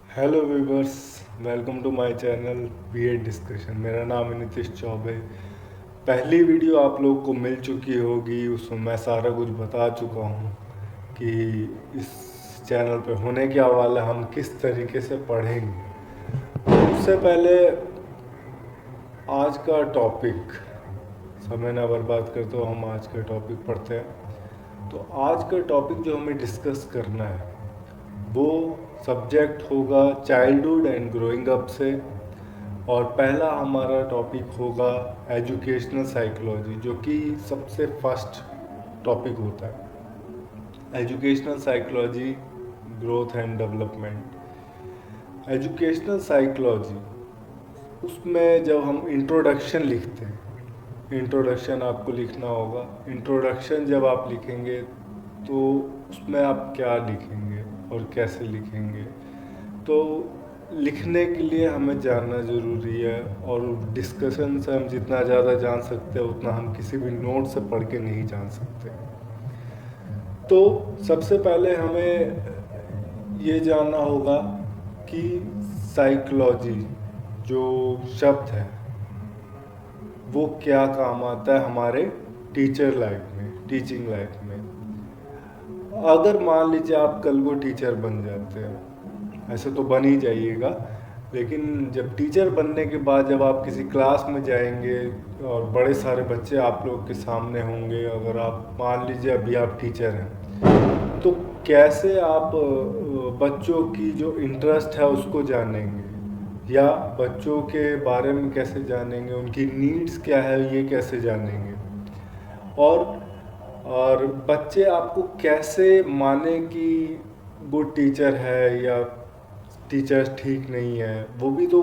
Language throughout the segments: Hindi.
Hello viewers, welcome to my channel BEd discussion. मेरा नाम है नीतीश चौबे। पहली वीडियो आप लोग को मिल चुकी होगी, उसमें मैं सारा कुछ बता चुका हूँ कि इस चैनल पे होने क्या वाला, हम किस तरीके से पढ़ेंगे। उससे पहले आज का टॉपिक, समय ना बर्बाद करते हो, हम आज का टॉपिक पढ़ते हैं। तो आज का टॉपिक जो हमें डिस्कस करना है वो सब्जेक्ट होगा चाइल्डहुड एंड ग्रोइंग अप से। और पहला हमारा टॉपिक होगा एजुकेशनल साइकोलॉजी, जो कि सबसे फर्स्ट टॉपिक होता है। Educational psychology, growth and development. Educational psychology, उसमें जब हम इंट्रोडक्शन लिखते हैं, इंट्रोडक्शन आपको लिखना होगा। इंट्रोडक्शन जब आप लिखेंगे तो उसमें आप क्या लिखेंगे और कैसे लिखेंगे, तो लिखने के लिए हमें जानना ज़रूरी है। और डिस्कशन से हम जितना ज़्यादा जान सकते हैं उतना हम किसी भी नोट से पढ़ के नहीं जान सकते। तो सबसे पहले हमें ये जानना होगा कि साइकोलॉजी जो शब्द है वो क्या काम आता है हमारे टीचर लाइफ में, टीचिंग लाइफ में। अगर मान लीजिए आप कल को टीचर बन जाते हैं, ऐसे तो बन ही जाइएगा, लेकिन जब टीचर बनने के बाद जब आप किसी क्लास में जाएंगे और बड़े सारे बच्चे आप लोग के सामने होंगे, अगर आप मान लीजिए अभी आप टीचर हैं, तो कैसे आप बच्चों की जो इंटरेस्ट है उसको जानेंगे, या बच्चों के बारे में कैसे जानेंगे, उनकी नीड्स क्या है ये कैसे जानेंगे। और और बच्चे आपको कैसे माने कि वो टीचर है या टीचर ठीक नहीं है। वो भी तो,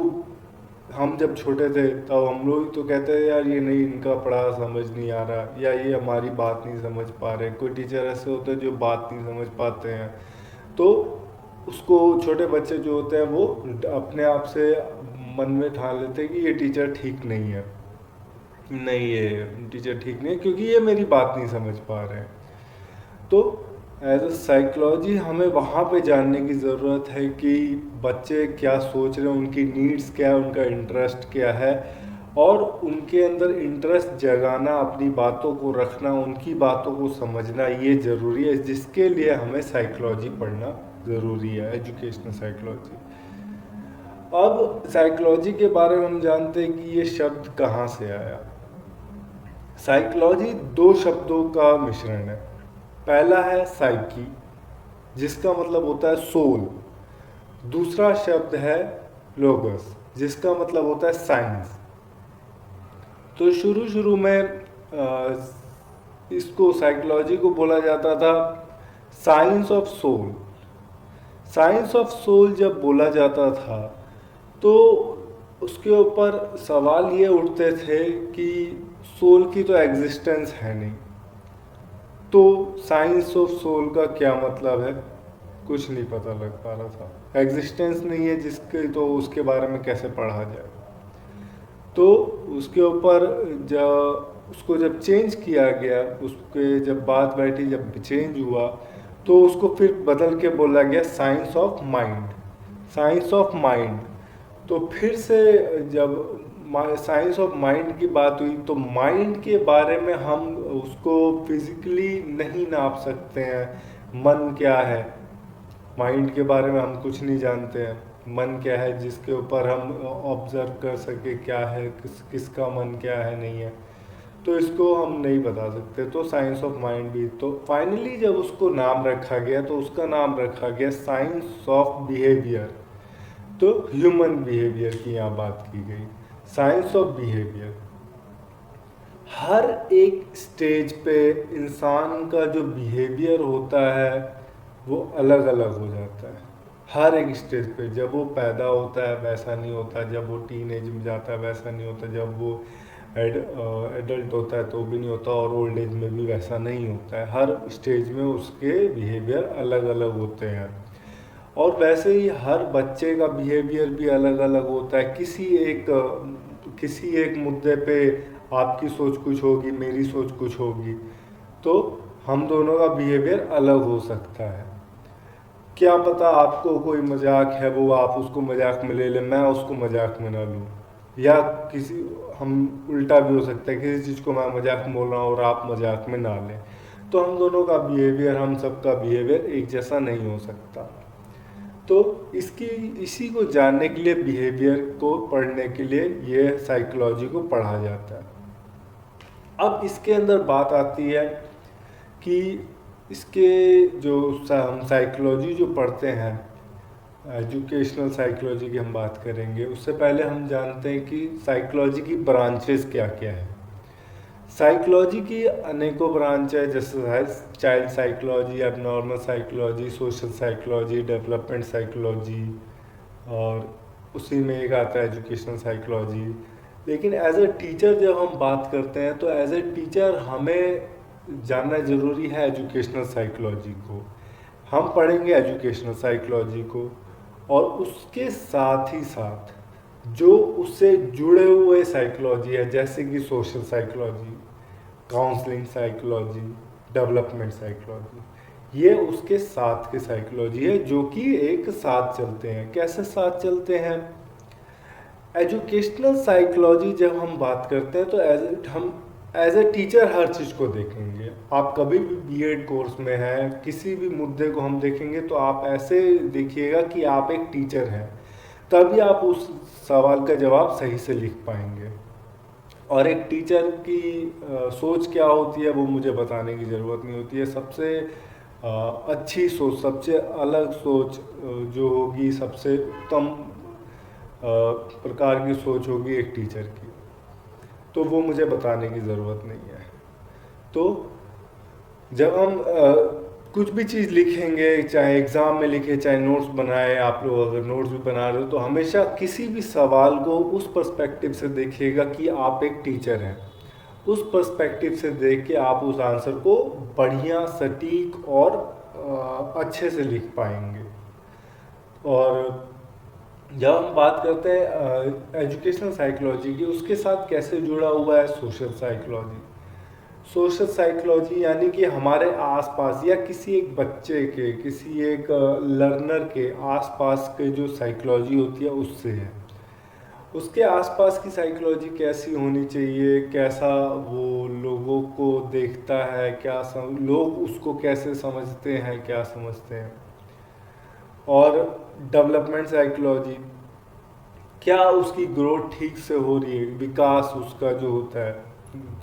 हम जब छोटे थे तब हम लोग तो कहते हैं यार ये नहीं, इनका पढ़ा समझ नहीं आ रहा, या ये हमारी बात नहीं समझ पा रहे। कोई टीचर ऐसे होते हैं जो बात नहीं समझ पाते हैं, तो उसको छोटे बच्चे जो होते हैं वो अपने आप से मन में ठान लेते हैं कि ये टीचर ठीक नहीं है, नहीं ये टीचर ठीक नहीं है क्योंकि ये मेरी बात नहीं समझ पा रहे हैं। तो एज अ साइकोलॉजी हमें वहाँ पे जानने की ज़रूरत है कि बच्चे क्या सोच रहे हैं, उनकी नीड्स क्या है, उनका इंटरेस्ट क्या है, और उनके अंदर इंटरेस्ट जगाना, अपनी बातों को रखना, उनकी बातों को समझना ये ज़रूरी है, जिसके लिए हमें साइकोलॉजी पढ़ना ज़रूरी है, एजुकेशनल साइकोलॉजी। अब साइकोलॉजी के बारे में हम जानते हैं कि ये शब्द कहाँ से आया। साइकोलॉजी दो शब्दों का मिश्रण है। पहला है साइकी, जिसका मतलब होता है सोल। दूसरा शब्द है लोगस, जिसका मतलब होता है साइंस। तो शुरू शुरू में इसको, साइकोलॉजी को बोला जाता था science of soul. Science of soul जब बोला जाता था तो उसके ऊपर सवाल ये उठते थे कि सोल की तो एग्जिस्टेंस है नहीं, तो साइंस ऑफ सोल का क्या मतलब है, कुछ नहीं पता लग पा रहा था। एग्जिस्टेंस नहीं है जिसके, तो उसके बारे में कैसे पढ़ा जाए। तो उसके ऊपर जब उसको जब चेंज किया गया, उसके जब बात बैठी, जब चेंज हुआ, तो उसको फिर बदल के बोला गया science of mind. Science of mind. तो फिर से जब साइंस ऑफ माइंड की बात हुई, तो माइंड के बारे में हम उसको फिजिकली नहीं नाप सकते हैं। मन क्या है, माइंड के बारे में हम कुछ नहीं जानते हैं। मन क्या है जिसके ऊपर हम ऑब्जर्व कर सके क्या है, किसका मन क्या है, नहीं है, तो इसको हम नहीं बता सकते। तो साइंस ऑफ माइंड भी, तो फाइनली जब उसको नाम रखा गया तो उसका नाम रखा गया साइंस ऑफ बिहेवियर। तो ह्यूमन बिहेवियर की यहाँ बात की गई, साइंस ऑफ बिहेवियर। हर एक स्टेज पे इंसान का जो बिहेवियर होता है वो अलग अलग हो जाता है। हर एक स्टेज पे, जब वो पैदा होता है वैसा नहीं होता, जब वो टीन एज में जाता है वैसा नहीं होता, जब वो एडल्ट होता है तो भी नहीं होता, और ओल्ड एज में भी वैसा नहीं होता है। हर स्टेज में उसके बिहेवियर अलग अलग होते हैं। और वैसे ही हर बच्चे का बिहेवियर भी अलग अलग होता है। किसी एक मुद्दे पे आपकी सोच कुछ होगी, मेरी सोच कुछ होगी, तो हम दोनों का बिहेवियर अलग हो सकता है। क्या पता आपको कोई मजाक है वो आप उसको मजाक में ले लें, मैं उसको मजाक में ना लूँ, या किसी हम उल्टा भी हो सकता है, किसी चीज़ को मैं मजाक में बोल रहा हूँ और आप मजाक में ना लें। तो हम दोनों का बिहेवियर, हम सबका बिहेवियर एक जैसा नहीं हो सकता। तो इसी को जानने के लिए, बिहेवियर को पढ़ने के लिए ये साइकोलॉजी को पढ़ा जाता है। अब इसके अंदर बात आती है कि इसके जो हम साइकोलॉजी जो पढ़ते हैं, एजुकेशनल साइकोलॉजी की हम बात करेंगे, उससे पहले हम जानते हैं कि साइकोलॉजी की ब्रांचेस क्या क्या है। साइकोलॉजी की अनेकों ब्रांच है, जैसे child psychology, abnormal psychology, social psychology, development psychology, और उसी में एक आता है एजुकेशनल साइकोलॉजी। लेकिन एज ए टीचर जब हम बात करते हैं तो एज ए टीचर हमें जानना ज़रूरी है एजुकेशनल साइकोलॉजी को। हम पढ़ेंगे एजुकेशनल साइकोलॉजी को, और उसके साथ ही साथ जो उससे जुड़े हुए साइकोलॉजी है, जैसे कि social psychology, counselling psychology, development psychology, ये उसके साथ के साइकोलॉजी है जो कि एक साथ चलते हैं। कैसे साथ चलते हैं? एजुकेशनल साइकोलॉजी जब हम बात करते हैं तो हम एज ए टीचर हर चीज़ को देखेंगे। आप कभी भी बीएड कोर्स में हैं, किसी भी मुद्दे को हम देखेंगे तो आप ऐसे देखिएगा कि आप एक टीचर हैं, तभी आप उस सवाल का जवाब सही से लिख पाएंगे। और एक टीचर की सोच क्या होती है वो मुझे बताने की ज़रूरत नहीं होती है। सबसे अच्छी सोच, सबसे अलग सोच जो होगी, सबसे उत्तम प्रकार की सोच होगी एक टीचर की, तो वो मुझे बताने की ज़रूरत नहीं है। तो जब हम कुछ भी चीज़ लिखेंगे, चाहे एग्ज़ाम में लिखे, चाहे नोट्स बनाए, आप लोग अगर नोट्स भी बना रहे हो तो हमेशा किसी भी सवाल को उस पर्सपेक्टिव से देखिएगा कि आप एक टीचर हैं। उस पर्सपेक्टिव से देख के आप उस आंसर को बढ़िया, सटीक और अच्छे से लिख पाएंगे। और जब हम बात करते हैं एजुकेशनल साइकोलॉजी की, उसके साथ कैसे जुड़ा हुआ है सोशल साइकोलॉजी। सोशल साइकोलॉजी यानी कि हमारे आसपास या किसी एक बच्चे के, किसी एक लर्नर के आसपास के जो साइकोलॉजी होती है उससे है। उसके आसपास की साइकोलॉजी कैसी होनी चाहिए, कैसा वो लोगों को देखता है, लोग उसको कैसे समझते हैं, क्या समझते हैं। और डेवलपमेंट साइकोलॉजी, क्या उसकी ग्रोथ ठीक से हो रही है, विकास उसका जो होता है,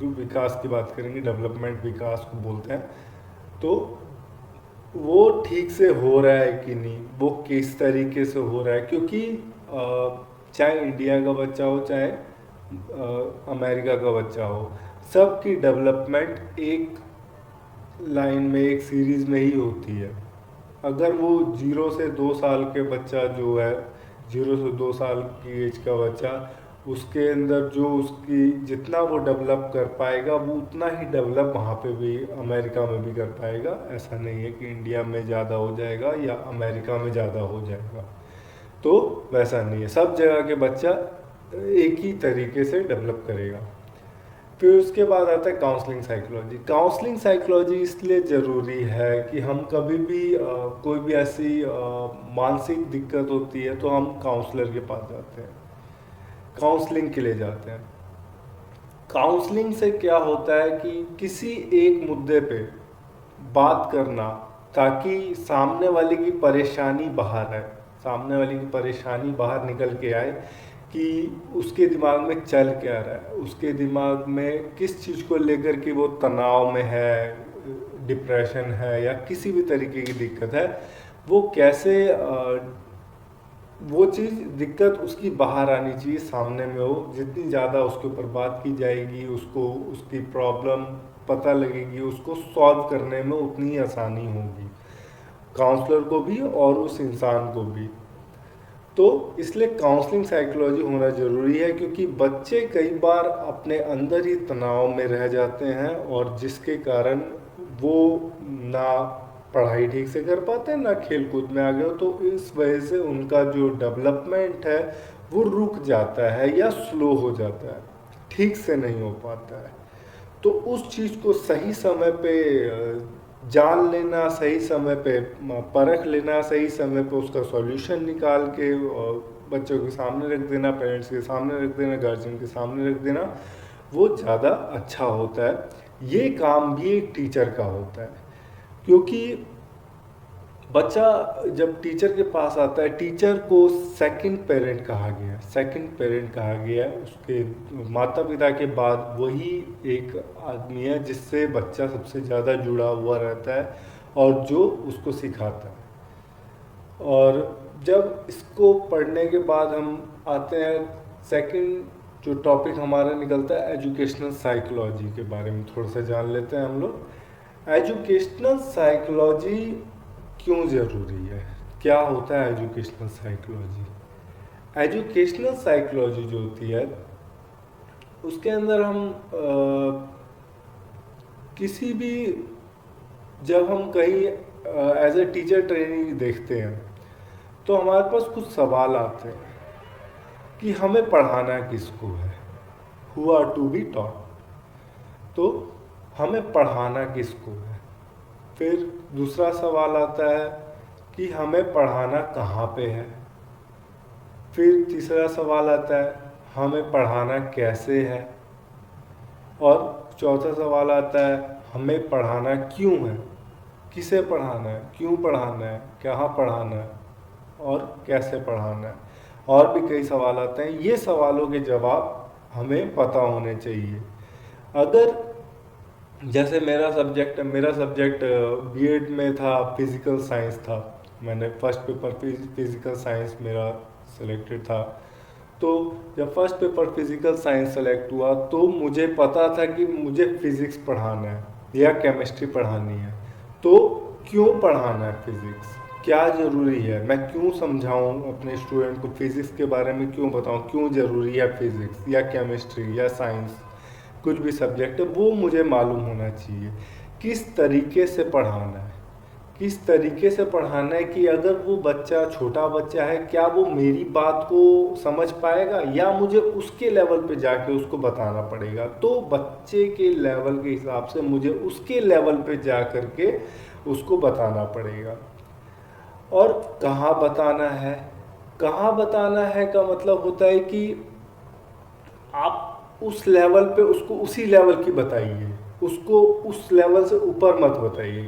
विकास की बात करेंगे, डेवलपमेंट विकास को बोलते हैं, तो वो ठीक से हो रहा है कि नहीं, वो किस तरीके से हो रहा है। क्योंकि चाहे इंडिया का बच्चा हो, चाहे अमेरिका का बच्चा हो, सबकी डेवलपमेंट एक लाइन में, एक सीरीज़ में ही होती है। अगर वो 0 से 2 साल के बच्चा जो है, 0 से 2 साल की एज का बच्चा, उसके अंदर जो उसकी जितना वो डेवलप कर पाएगा वो उतना ही डेवलप वहाँ पे भी, अमेरिका में भी कर पाएगा। ऐसा नहीं है कि इंडिया में ज़्यादा हो जाएगा या अमेरिका में ज़्यादा हो जाएगा, तो वैसा नहीं है। सब जगह के बच्चा एक ही तरीके से डेवलप करेगा। फिर उसके बाद आता है काउंसलिंग साइकोलॉजी। काउंसलिंग साइकोलॉजी इसलिए ज़रूरी है कि हम कभी भी कोई भी ऐसी मानसिक दिक्कत होती है तो हम काउंसलर के पास जाते हैं, काउंसलिंग के लिए जाते हैं। काउंसलिंग से क्या होता है कि किसी एक मुद्दे पे बात करना, ताकि सामने वाले की परेशानी बाहर आए, सामने वाले की परेशानी बाहर निकल के आए कि उसके दिमाग में चल क्या रहा है, उसके दिमाग में किस चीज़ को लेकर कि वो तनाव में है, डिप्रेशन है या किसी भी तरीके की दिक्कत है, वो कैसे वो चीज़, दिक्कत उसकी बाहर आनी चाहिए, सामने में हो। जितनी ज़्यादा उसके ऊपर बात की जाएगी, उसको उसकी प्रॉब्लम पता लगेगी, उसको सॉल्व करने में उतनी आसानी होगी, काउंसलर को भी और उस इंसान को भी। तो इसलिए काउंसलिंग साइकोलॉजी होना ज़रूरी है, क्योंकि बच्चे कई बार अपने अंदर ही तनाव में रह जाते हैं, और जिसके कारण वो ना पढ़ाई ठीक से कर पाते हैं, ना खेल कूद में आगे हो। तो इस वजह से उनका जो डेवलपमेंट है वो रुक जाता है या स्लो हो जाता है, ठीक से नहीं हो पाता है। तो उस चीज़ को सही समय पे जान लेना सही समय पे, परख लेना सही समय पे, उसका सॉल्यूशन निकाल के बच्चों के सामने रख देना, पेरेंट्स के सामने रख देना, गार्जियन के सामने रख देना, वो ज़्यादा अच्छा होता है। ये काम भी एक टीचर का होता है, क्योंकि बच्चा जब टीचर के पास आता है, टीचर को सेकंड पेरेंट कहा गया, सेकंड पेरेंट कहा गया। उसके माता पिता के बाद वही एक आदमी है जिससे बच्चा सबसे ज़्यादा जुड़ा हुआ रहता है और जो उसको सिखाता है। और जब इसको पढ़ने के बाद हम आते हैं, सेकंड जो टॉपिक हमारा निकलता है एजुकेशनल साइकोलॉजी के बारे में थोड़ा सा जान लेते हैं हम लोग। एजुकेशनल साइकोलॉजी क्यों ज़रूरी है, क्या होता है एजुकेशनल साइकोलॉजी? एजुकेशनल साइकोलॉजी जो होती है उसके अंदर हम किसी भी, जब हम कहीं एज ए टीचर ट्रेनिंग देखते हैं तो हमारे पास कुछ सवाल आते हैं कि हमें पढ़ाना किसको है, who are to be taught, तो हमें पढ़ाना किसको है। फिर दूसरा सवाल आता है कि हमें पढ़ाना कहाँ पे है। फिर तीसरा सवाल आता है हमें पढ़ाना कैसे है। और चौथा सवाल आता है हमें पढ़ाना क्यों है, किसे पढ़ाना है, क्यों पढ़ाना है, कहाँ पढ़ाना है और कैसे पढ़ाना है। और भी कई सवाल आते हैं। ये सवालों के जवाब हमें पता होने चाहिए। अगर जैसे मेरा सब्जेक्ट बीएड में था, फिज़िकल साइंस था, मैंने फर्स्ट पेपर फिज़िकल साइंस मेरा सिलेक्टेड था। तो जब first paper physical science select हुआ तो मुझे पता था कि मुझे फिज़िक्स पढ़ाना है या केमिस्ट्री पढ़ानी है। तो क्यों पढ़ाना है फिज़िक्स, क्या ज़रूरी है, मैं क्यों समझाऊं अपने स्टूडेंट को फिज़िक्स के बारे में, क्यों बताऊं क्यों ज़रूरी है फिज़िक्स या केमिस्ट्री या साइंस, कुछ भी सब्जेक्ट है, वो मुझे मालूम होना चाहिए। किस तरीके से पढ़ाना है, किस तरीके से पढ़ाना है कि अगर वो बच्चा छोटा बच्चा है, क्या वो मेरी बात को समझ पाएगा या मुझे उसके लेवल पे जाके उसको बताना पड़ेगा। तो बच्चे के लेवल के हिसाब से मुझे उसके लेवल पे जा कर के उसको बताना पड़ेगा। और कहाँ बताना है, कहाँ बताना है का मतलब होता है कि आप उस लेवल पे उसको उसी लेवल की बताइए, उसको उस लेवल से ऊपर मत बताइए,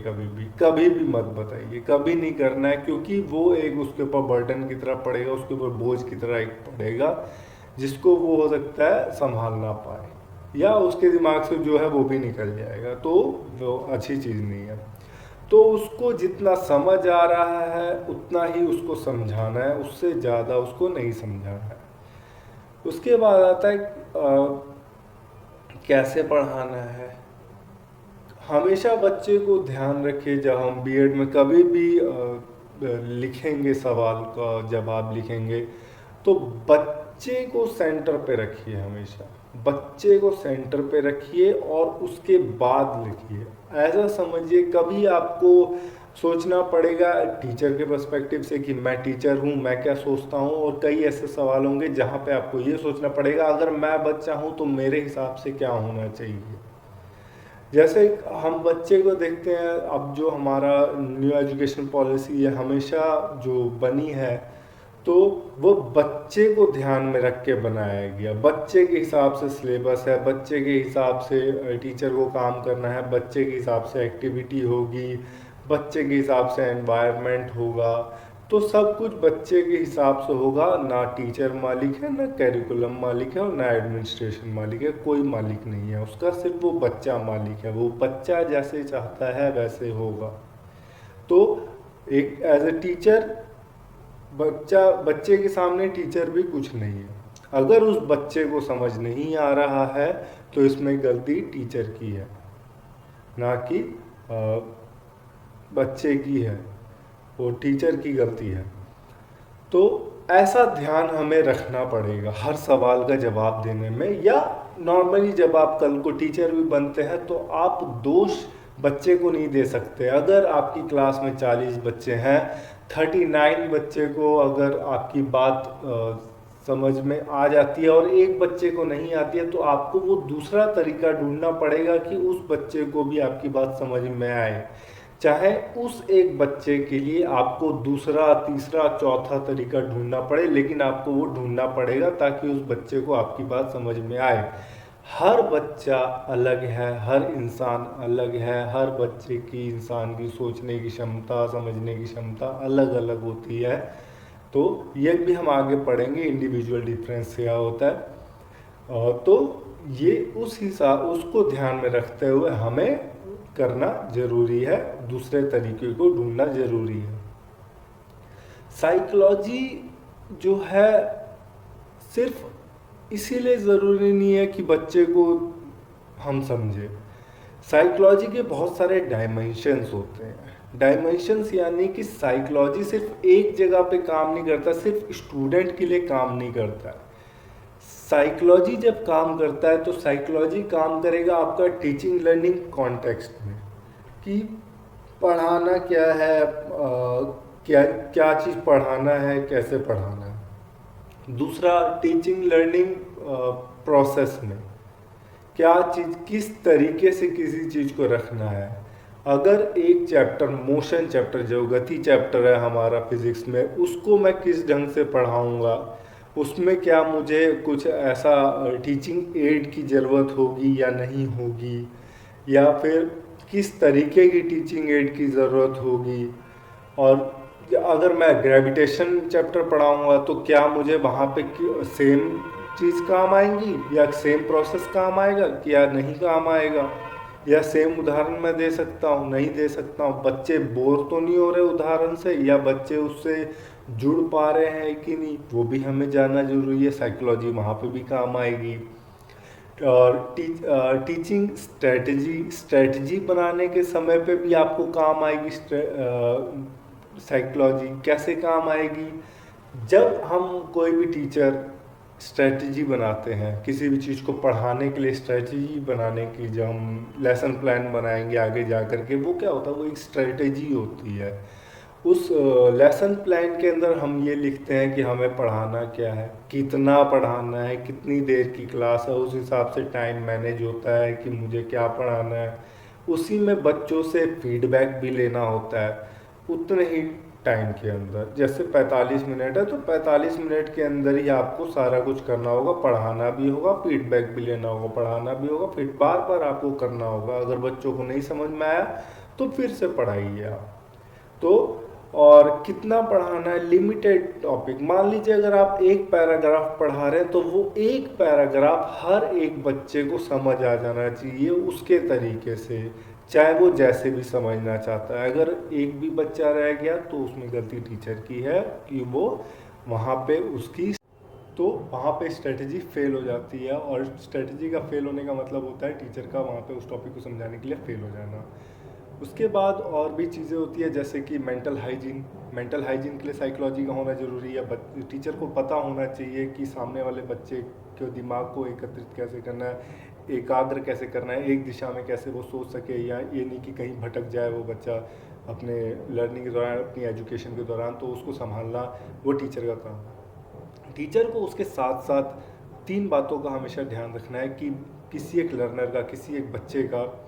कभी भी मत बताइए, कभी नहीं करना है, क्योंकि वो एक उसके ऊपर बर्डन की तरह पड़ेगा, उसके ऊपर बोझ की तरह एक पड़ेगा जिसको वो हो सकता है संभाल ना पाए या उसके दिमाग से जो है वो भी निकल जाएगा, तो वो अच्छी चीज़ नहीं है। तो उसको जितना समझ आ रहा है उतना ही उसको समझाना है, उससे ज़्यादा उसको नहीं समझाना है। उसके बाद आता है कैसे पढ़ाना है। हमेशा बच्चे को ध्यान रखिए, जब हम बीएड में कभी भी लिखेंगे, सवाल का जवाब लिखेंगे, तो बच्चे को सेंटर पे रखिए, हमेशा बच्चे को सेंटर पे रखिए और उसके बाद लिखिए। ऐसा समझिए कभी आपको सोचना पड़ेगा टीचर के पर्सपेक्टिव से कि मैं टीचर हूँ, मैं क्या सोचता हूँ, और कई ऐसे सवाल होंगे जहाँ पे आपको ये सोचना पड़ेगा अगर मैं बच्चा हूँ तो मेरे हिसाब से क्या होना चाहिए। जैसे हम बच्चे को देखते हैं, अब जो हमारा न्यू एजुकेशन पॉलिसी है हमेशा जो बनी है, तो वो बच्चे को ध्यान में रख के बनाया गया। बच्चे के हिसाब से सिलेबस है, बच्चे के हिसाब से टीचर को काम करना है, बच्चे के हिसाब से एक्टिविटी होगी, बच्चे के हिसाब से एनवायरनमेंट होगा। तो सब कुछ बच्चे के हिसाब से होगा। ना टीचर मालिक है, ना कैरिकुलम मालिक है, और ना एडमिनिस्ट्रेशन मालिक है, कोई मालिक नहीं है उसका, सिर्फ वो बच्चा मालिक है। वो बच्चा जैसे चाहता है वैसे होगा। तो एक एज ए टीचर, बच्चे के सामने टीचर भी कुछ नहीं है। अगर उस बच्चे को समझ नहीं आ रहा है तो इसमें गलती टीचर की है, ना कि बच्चे की है, वो टीचर की गलती है। तो ऐसा ध्यान हमें रखना पड़ेगा हर सवाल का जवाब देने में। या नॉर्मली जब आप कल को टीचर भी बनते हैं तो आप दोष बच्चे को नहीं दे सकते। अगर आपकी क्लास में 40 बच्चे हैं, 39 बच्चे को अगर आपकी बात समझ में आ जाती है और एक बच्चे को नहीं आती है, तो आपको वो दूसरा तरीका ढूंढना पड़ेगा कि उस बच्चे को भी आपकी बात समझ में आए। चाहे उस एक बच्चे के लिए आपको दूसरा तीसरा चौथा तरीका ढूंढना पड़े, लेकिन आपको वो ढूंढना पड़ेगा ताकि उस बच्चे को आपकी बात समझ में आए। हर बच्चा अलग है, हर इंसान अलग है, हर बच्चे की इंसान की सोचने की क्षमता, समझने की क्षमता अलग अलग होती है। तो ये भी हम आगे पढ़ेंगे इंडिविजुअल डिफरेंस क्या होता है। तो ये उस हिसाब उसको ध्यान में रखते हुए हमें करना जरूरी है, दूसरे तरीके को ढूंढना जरूरी है। साइकोलॉजी जो है सिर्फ इसीलिए ज़रूरी नहीं है कि बच्चे को हम समझे। साइकोलॉजी के बहुत सारे डायमेंशंस होते हैं। डायमेंशंस यानी कि साइकोलॉजी सिर्फ एक जगह पे काम नहीं करता, सिर्फ स्टूडेंट के लिए काम नहीं करता है। साइकोलॉजी जब काम करता है तो साइकोलॉजी काम करेगा आपका टीचिंग लर्निंग कॉन्टेक्स्ट में, कि पढ़ाना क्या है, क्या क्या चीज़ पढ़ाना है, कैसे पढ़ाना है। दूसरा टीचिंग लर्निंग प्रोसेस में क्या चीज़, किस तरीके से किसी चीज़ को रखना है। अगर एक चैप्टर मोशन चैप्टर जो गति चैप्टर है हमारा फिजिक्स में, उसको मैं किस ढंग से पढ़ाऊँगा, उसमें क्या मुझे कुछ ऐसा टीचिंग एड की ज़रूरत होगी या नहीं होगी, या फिर किस तरीके की टीचिंग एड की ज़रूरत होगी। और अगर मैं ग्रेविटेशन चैप्टर पढ़ाऊँगा तो क्या मुझे वहाँ पे सेम चीज़ काम आएंगी या सेम प्रोसेस काम आएगा, क्या नहीं काम आएगा, या सेम उदाहरण मैं दे सकता हूँ नहीं दे सकता हूँ। बच्चे बोर तो नहीं हो रहे उदाहरण से, या बच्चे उससे जुड़ पा रहे हैं कि नहीं, वो भी हमें जानना जरूरी है। साइकोलॉजी वहाँ पे भी काम आएगी। और टीचिंग स्ट्रेटजी बनाने के समय पे भी आपको काम आएगी। साइकोलॉजी कैसे काम आएगी, जब हम कोई भी टीचर स्ट्रेटजी बनाते हैं किसी भी चीज़ को पढ़ाने के लिए, स्ट्रेटजी बनाने की जब हम लेसन प्लान बनाएंगे आगे जा कर के, वो क्या होता है, वो एक स्ट्रेटजी होती है। उस लेसन प्लान के अंदर हम ये लिखते हैं कि हमें पढ़ाना क्या है, कितना पढ़ाना है, कितनी देर की क्लास है, उस हिसाब से टाइम मैनेज होता है कि मुझे क्या पढ़ाना है। उसी में बच्चों से फीडबैक भी लेना होता है उतने ही टाइम के अंदर। जैसे 45 मिनट है तो 45 मिनट के अंदर ही आपको सारा कुछ करना होगा, पढ़ाना भी होगा, फीडबैक भी लेना होगा, पढ़ाना भी होगा, फिर बार बार आपको करना होगा। अगर बच्चों को नहीं समझ में आया तो फिर से पढ़ाइए आप। तो और कितना पढ़ाना है, लिमिटेड टॉपिक। मान लीजिए अगर आप एक पैराग्राफ पढ़ा रहे हैं तो वो एक पैराग्राफ हर एक बच्चे को समझ आ जाना चाहिए उसके तरीके से, चाहे वो जैसे भी समझना चाहता है। अगर एक भी बच्चा रह गया तो उसमें गलती टीचर की है कि वो वहाँ पे उसकी, तो वहाँ पे स्ट्रेटजी फेल हो जाती है। और स्ट्रेटजी का फेल होने का मतलब होता है टीचर का वहाँ पे उस टॉपिक को समझाने के लिए फेल हो जाना। उसके बाद और भी चीज़ें होती है जैसे कि मेंटल हाइजीन के लिए साइकोलॉजी का होना ज़रूरी है। टीचर को पता होना चाहिए कि सामने वाले बच्चे के दिमाग को एकत्रित कैसे करना है, एकाग्र कैसे करना है, एक दिशा में कैसे वो सोच सके, या ये नहीं कि कहीं भटक जाए वो बच्चा अपने लर्निंग के दौरान, अपनी एजुकेशन के दौरान। तो उसको संभालना वो टीचर का काम है। टीचर को उसके साथ साथ 3 बातों का हमेशा ध्यान रखना है कि किसी एक लर्नर का, किसी एक बच्चे का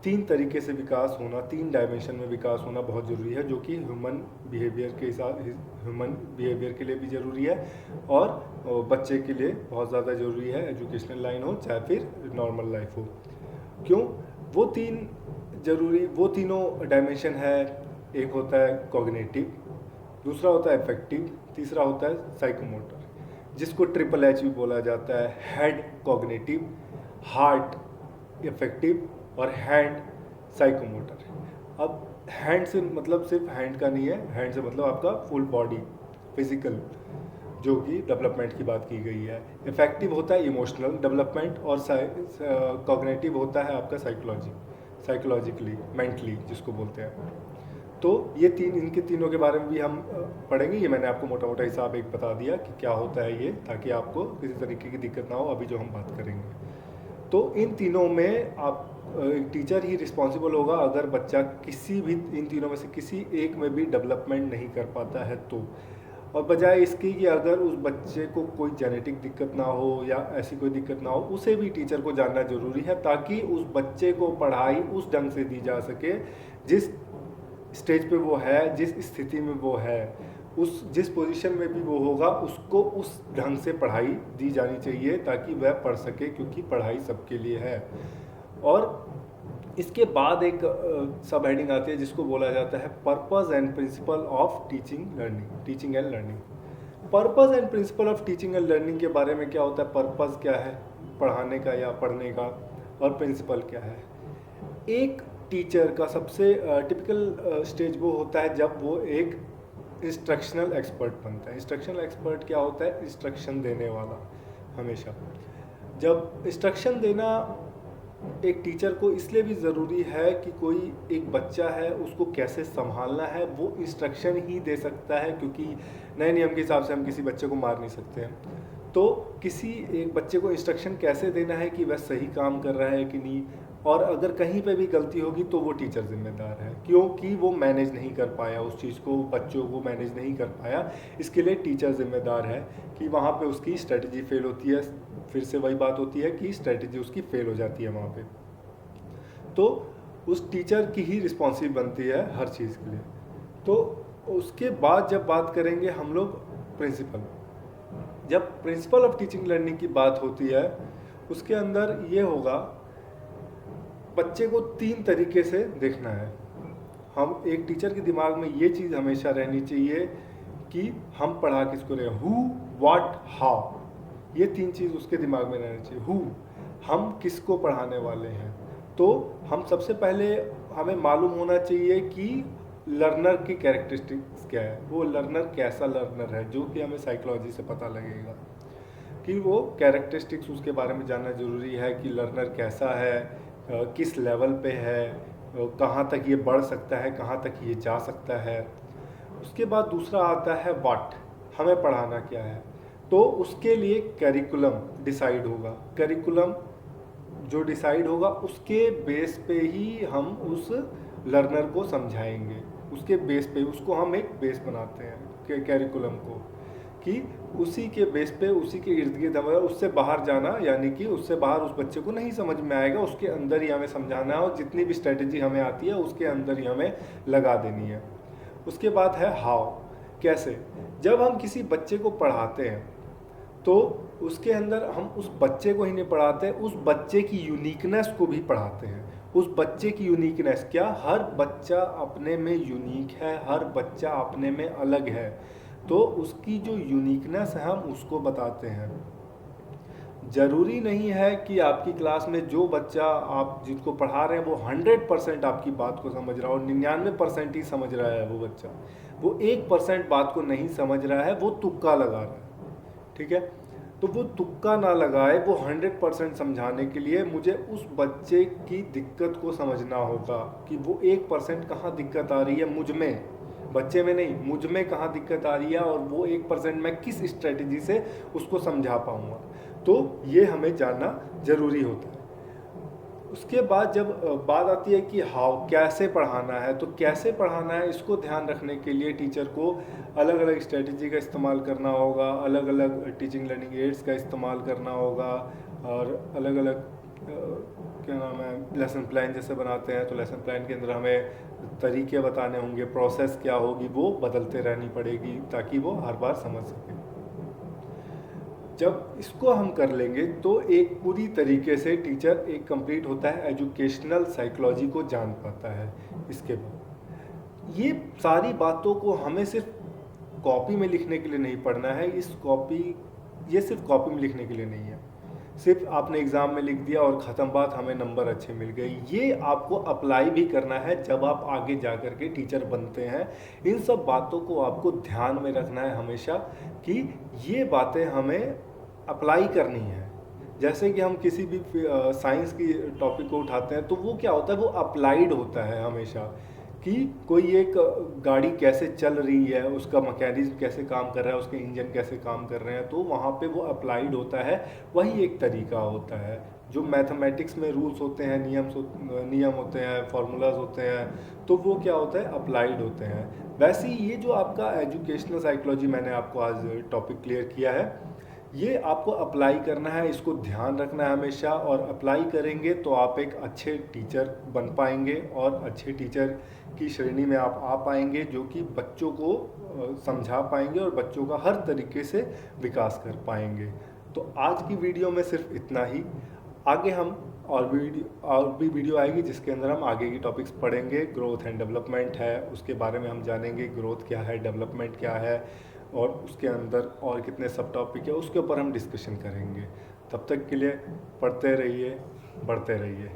3 तरीके से विकास होना, 3 डायमेंशन में विकास होना बहुत ज़रूरी है, जो कि ह्यूमन बिहेवियर के लिए भी ज़रूरी है और बच्चे के लिए बहुत ज़्यादा ज़रूरी है। एजुकेशनल लाइन हो चाहे फिर नॉर्मल लाइफ हो। क्यों वो तीनों डायमेंशन है। एक होता है कॉग्निटिव, दूसरा होता है इफेक्टिव, तीसरा होता है साइकोमोटर, जिसको HHH भी बोला जाता है। हेड कॉग्निटिव, हार्ट इफेक्टिव और हैंड साइकोमोटर। अब हैंड से मतलब सिर्फ हैंड का नहीं है, हैंड से मतलब आपका फुल बॉडी फिजिकल जो कि डेवलपमेंट की बात की गई है। इफेक्टिव होता है इमोशनल डेवलपमेंट, और कॉग्निटिव होता है आपका साइकोलॉजिकली मेंटली जिसको बोलते हैं। तो ये इनके तीनों के बारे में भी हम पढ़ेंगे। ये मैंने आपको मोटा मोटा हिसाब एक बता दिया कि क्या होता है ये, ताकि आपको किसी तरीके की दिक्कत ना हो अभी जो हम बात करेंगे। तो इन तीनों में आप एक टीचर ही रिस्पॉन्सिबल होगा अगर बच्चा किसी भी इन तीनों में से किसी एक में भी डेवलपमेंट नहीं कर पाता है तो। और बजाय इसकी कि अगर उस बच्चे को कोई जेनेटिक दिक्कत ना हो या ऐसी कोई दिक्कत ना हो, उसे भी टीचर को जानना ज़रूरी है ताकि उस बच्चे को पढ़ाई उस ढंग से दी जा सके जिस स्टेज पे वो है, जिस स्थिति में वो है, उस जिस पोजीशन में भी वो होगा, उसको उस ढंग से पढ़ाई दी जानी चाहिए ताकि वह पढ़ सके, क्योंकि पढ़ाई सबके लिए है। और इसके बाद एक सब हेडिंग आती है जिसको बोला जाता है purpose and principle of teaching and learning. Purpose and principle of teaching and learning के बारे में क्या होता है, पर्पस क्या है पढ़ाने का या पढ़ने का, और प्रिंसिपल क्या है। एक टीचर का सबसे टिपिकल स्टेज वो होता है जब वो एक इंस्ट्रक्शनल एक्सपर्ट बनता है। इंस्ट्रक्शनल एक्सपर्ट क्या होता है, इंस्ट्रक्शन देने वाला। हमेशा जब इंस्ट्रक्शन देना एक टीचर को इसलिए भी ज़रूरी है कि कोई एक बच्चा है उसको कैसे संभालना है वो इंस्ट्रक्शन ही दे सकता है, क्योंकि नए नियम के हिसाब से हम किसी बच्चे को मार नहीं सकते हैं। तो किसी एक बच्चे को इंस्ट्रक्शन कैसे देना है कि वह सही काम कर रहा है कि नहीं, और अगर कहीं पे भी गलती होगी तो वो टीचर जिम्मेदार है, क्योंकि वो मैनेज नहीं कर पाया उस चीज़ को, बच्चों को मैनेज नहीं कर पाया, इसके लिए टीचर जिम्मेदार है कि वहाँ पे उसकी स्ट्रेटजी फेल होती है। फिर से वही बात होती है कि स्ट्रेटजी उसकी फेल हो जाती है वहाँ पे, तो उस टीचर की ही रिस्पॉन्सिबिलिटी बनती है हर चीज़ के लिए। तो उसके बाद जब बात करेंगे हम लोग प्रिंसिपल, जब प्रिंसिपल ऑफ टीचिंग लर्निंग की बात होती है उसके अंदर ये होगा, बच्चे को 3 तरीके से देखना है। हम एक टीचर के दिमाग में ये चीज़ हमेशा रहनी चाहिए कि हम पढ़ा किसको रहे हैं, हु, व्हाट, हाउ, ये 3 चीज़ उसके दिमाग में रहनी चाहिए। हु, हम किसको पढ़ाने वाले हैं, तो हम सबसे पहले हमें मालूम होना चाहिए कि लर्नर की कैरेक्टरिस्टिक्स क्या है, वो लर्नर कैसा लर्नर है, जो कि हमें साइकोलॉजी से पता लगेगा कि वो कैरेक्टरिस्टिक्स उसके बारे में जानना ज़रूरी है कि लर्नर कैसा है, किस लेवल पे है, कहाँ तक ये बढ़ सकता है, कहाँ तक ये जा सकता है। उसके बाद दूसरा आता है व्हाट, हमें पढ़ाना क्या है, तो उसके लिए करिकुलम डिसाइड होगा। करिकुलम जो डिसाइड होगा उसके बेस पे ही हम उस लर्नर को समझाएंगे, उसके बेस पे, उसको हम एक बेस बनाते हैं करिकुलम को, कि उसी के बेस पे, उसी के इर्द गिर्द हमारा, उससे बाहर जाना यानी कि उससे बाहर उस बच्चे को नहीं समझ में आएगा, उसके अंदर ही हमें समझाना है और जितनी भी स्ट्रेटजी हमें आती है उसके अंदर ही हमें लगा देनी है। उसके बाद है हाउ, कैसे। जब हम किसी बच्चे को पढ़ाते हैं तो उसके अंदर हम उस बच्चे को ही नहीं पढ़ाते, उस बच्चे की यूनिकनेस को भी पढ़ाते हैं। उस बच्चे की यूनिकनेस क्या, हर बच्चा अपने में यूनिक है, हर बच्चा अपने में अलग है, तो उसकी जो यूनिकनेस है हम उसको बताते हैं। ज़रूरी नहीं है कि आपकी क्लास में जो बच्चा आप जिसको पढ़ा रहे हैं वो 100% आपकी बात को समझ रहा हो, 99% ही समझ रहा है वो बच्चा, वो 1% बात को नहीं समझ रहा है, वो तुक्का लगा रहा है, ठीक है। तो वो तुक्का ना लगाए, वो 100% समझाने के लिए मुझे उस बच्चे की दिक्कत को समझना होगा कि वो 1% कहाँ दिक्कत आ रही है मुझ में, बच्चे में नहीं, मुझ में कहाँ दिक्कत आ रही है, और वो 1% मैं किस स्ट्रेटजी से उसको समझा पाऊँगा। तो ये हमें जानना ज़रूरी होता है। उसके बाद जब बात आती है कि हाउ, कैसे पढ़ाना है, तो कैसे पढ़ाना है इसको ध्यान रखने के लिए टीचर को अलग अलग स्ट्रेटजी का इस्तेमाल करना होगा, अलग अलग टीचिंग लर्निंग एड्स का इस्तेमाल करना होगा, और अलग अलग क्या नाम है, लेसन प्लान जैसे बनाते हैं तो लेसन प्लान के अंदर हमें तरीके बताने होंगे, प्रोसेस क्या होगी वो बदलते रहनी पड़ेगी ताकि वो हर बार समझ सके। जब इसको हम कर लेंगे तो एक पूरी तरीके से टीचर एक कंप्लीट होता है, एजुकेशनल साइकोलॉजी को जान पाता है। इसके बाद ये सारी बातों को हमें सिर्फ कॉपी में लिखने के लिए नहीं पढ़ना है, ये सिर्फ कॉपी में लिखने के लिए नहीं है, सिर्फ आपने एग्ज़ाम में लिख दिया और ख़त्म बात, हमें नंबर अच्छे मिल गए। ये आपको अप्लाई भी करना है जब आप आगे जा कर के टीचर बनते हैं। इन सब बातों को आपको ध्यान में रखना है हमेशा कि ये बातें हमें अप्लाई करनी है। जैसे कि हम किसी भी साइंस की टॉपिक को उठाते हैं तो वो क्या होता है, वो अप्लाइड होता है हमेशा, कि कोई एक गाड़ी कैसे चल रही है, उसका मैकेनिज्म कैसे काम कर रहा है, उसके इंजन कैसे काम कर रहे हैं, तो वहाँ पे वो अप्लाइड होता है। वही एक तरीका होता है जो मैथमेटिक्स में रूल्स होते हैं, नियम होते हैं, फार्मूलाज होते हैं, तो वो क्या होता है, अप्लाइड होते हैं। वैसे ही ये जो आपका एजुकेशनल साइकोलॉजी मैंने आपको आज टॉपिक क्लियर किया है, ये आपको अप्लाई करना है, इसको ध्यान रखना है हमेशा, और अप्लाई करेंगे तो आप एक अच्छे टीचर बन पाएंगे और अच्छे टीचर की श्रेणी में आप आ पाएंगे, जो कि बच्चों को समझा पाएंगे और बच्चों का हर तरीके से विकास कर पाएंगे। तो आज की वीडियो में सिर्फ इतना ही। आगे हम और भी वीडियो आएगी जिसके अंदर हम आगे की टॉपिक्स पढ़ेंगे। ग्रोथ एंड डेवलपमेंट है, उसके बारे में हम जानेंगे ग्रोथ क्या है, डेवलपमेंट क्या है, और उसके अंदर और कितने सब टॉपिक है उसके ऊपर हम डिस्कशन करेंगे। तब तक के लिए पढ़ते रहिए, बढ़ते रहिए।